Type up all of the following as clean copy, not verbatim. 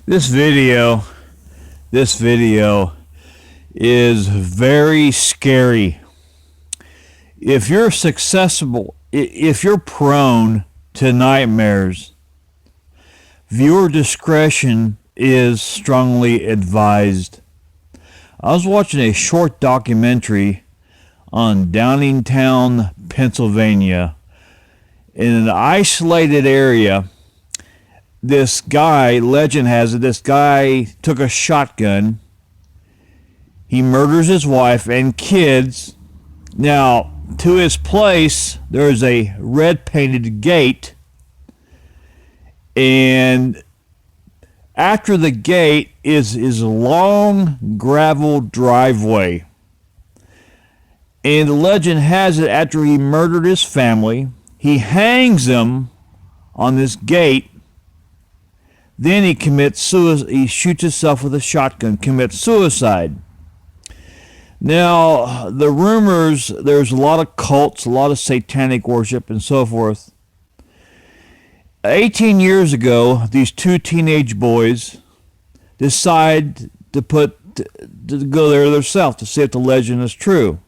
This video, this video is very scary. If you're successful, if you're prone to nightmares, viewer discretion is strongly advised. I was watching a short documentary on Downingtown, Pennsylvania. In an isolated area, this guy, legend has it, this guy took a shotgun. He murders his wife and kids. Now, to his place, there is a red painted gate. And after the gate is a long gravel driveway. And the legend has it, after he murdered his family, he hangs them on this gate. Then he commits suicide. He shoots himself with a shotgun, commits suicide. Now, the rumors, there's a lot of cults, a lot of satanic worship, and so forth. 18 years ago, these two teenage boys decide to go there themselves to see if the legend is true.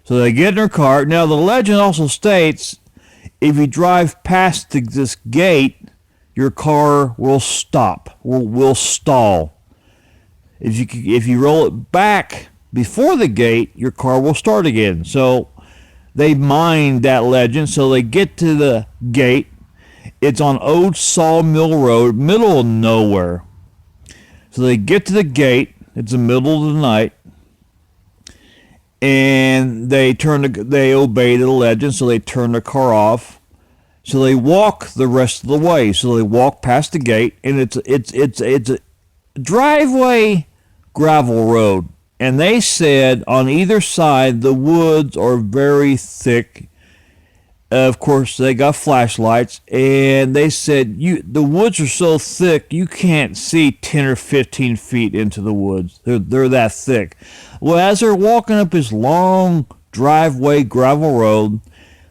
So they get in their car. Now, the legend also states if you drive past this gate, your car will stop, will stall. If you roll it back before the gate, your car will start again. So they mined that legend. So they get to the gate. It's on Old Sawmill Road, middle of nowhere. So they get to the gate. It's the middle of the night. And they obey the legend, so they turn the car off. So they walk the rest of the way. So they walk past the gate, and it's a driveway gravel road. And they said on either side the woods are very thick. Of course, they got flashlights, and they said the woods are so thick you can't see 10 or 15 feet into the woods. They're that thick. Well, as they're walking up this long driveway gravel road,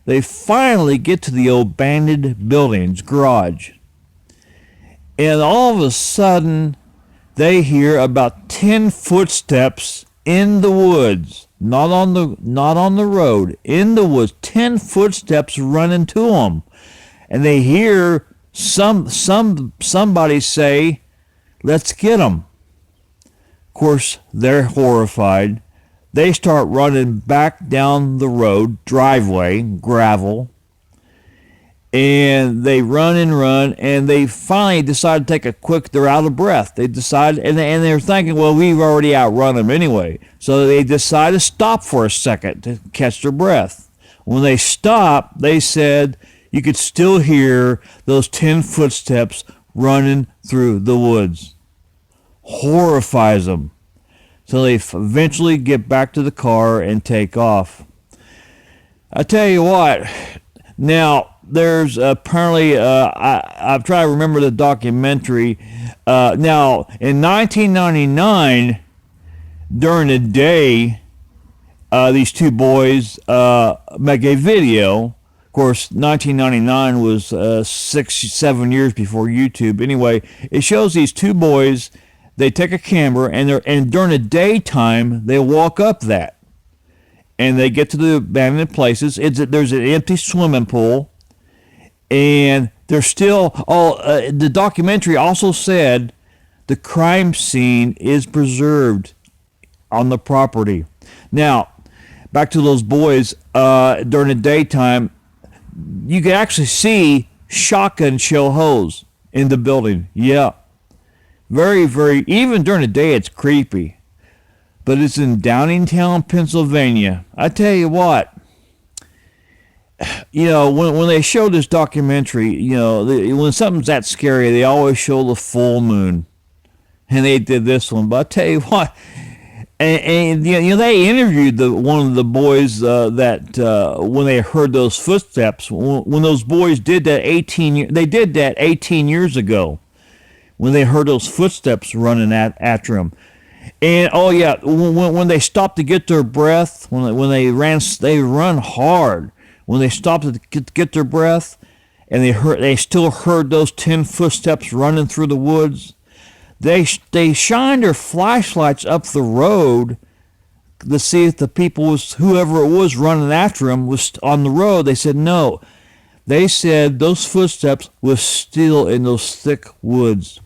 they finally get to the abandoned building's garage. And all of a sudden, they hear about 10 footsteps in the woods. Not on the road, in the woods, 10 footsteps running to them. And they hear somebody say, "Let's get them." Of course, they're horrified. They start running back down the road, driveway, gravel. And they run, and they finally decide to take a quick, they're out of breath. They decide, and they're thinking, well, we've already outrun them anyway. So they decide to stop for a second to catch their breath. When they stopped, they said you could still hear those 10 footsteps running through the woods. Horrifies them. So they eventually get back to the car and take off. I tell you what, now, there's apparently, I've tried to remember the documentary. Now, in 1999, during the day, these two boys make a video. Of course, 1999 was 6-7 years before YouTube. Anyway, it shows these two boys. They take a camera, and during the daytime, they walk up that. And they get to the abandoned places. There's an empty swimming pool. And they're still, the documentary also said the crime scene is preserved on the property. Now, back to those boys, during the daytime, you can actually see shotgun shell holes in the building. Yeah. Very, very, even during the day, it's creepy. But it's in Downingtown, Pennsylvania. I tell you what, when they show this documentary, when something's that scary, they always show the full moon. And they did this one. But I tell you what, and they interviewed one of the boys that when they heard those footsteps, when those boys did that 18 years ago, when they heard those footsteps running after them. And oh yeah, when they stopped to get their breath, when they run hard. When they stopped to get their breath, and they still heard those 10 footsteps running through the woods. They shined their flashlights up the road to see if the people whoever it was running after them was on the road. They said no. They said those footsteps was still in those thick woods.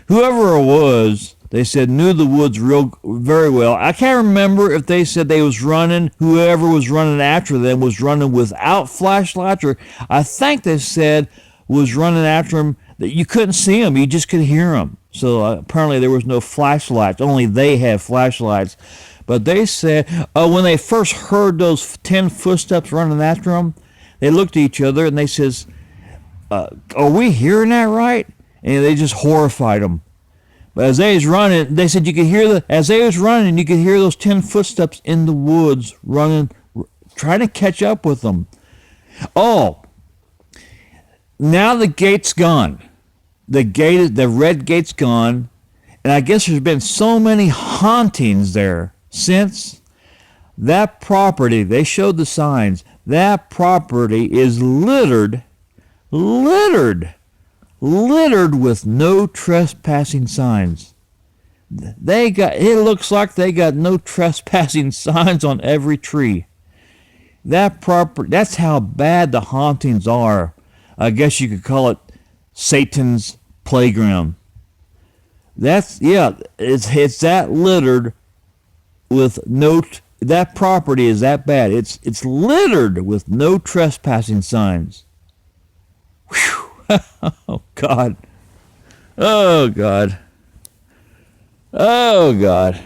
Whoever it was, they said, knew the woods very well. I can't remember if they said they was running, whoever was running after them was running without flashlights, or I think they said was running after them that you couldn't see them, you just could hear them. So apparently there was no flashlights, only they had flashlights. But they said when they first heard those 10 footsteps running after them, they looked at each other and they says, are we hearing that right? And they just horrified them. But as they was running, they said you could hear as they was running, you could hear those 10 footsteps in the woods running, trying to catch up with them. Oh, now the gate's gone. The red gate's gone, and I guess there's been so many hauntings there since. That property, they showed the signs, that property is littered with no trespassing signs. It looks like they got no trespassing signs on every tree. That's how bad the hauntings are. I guess you could call it Satan's playground. It's that littered with no. That property is that bad. It's littered with no trespassing signs. Whew. Oh God. Oh God. Oh God.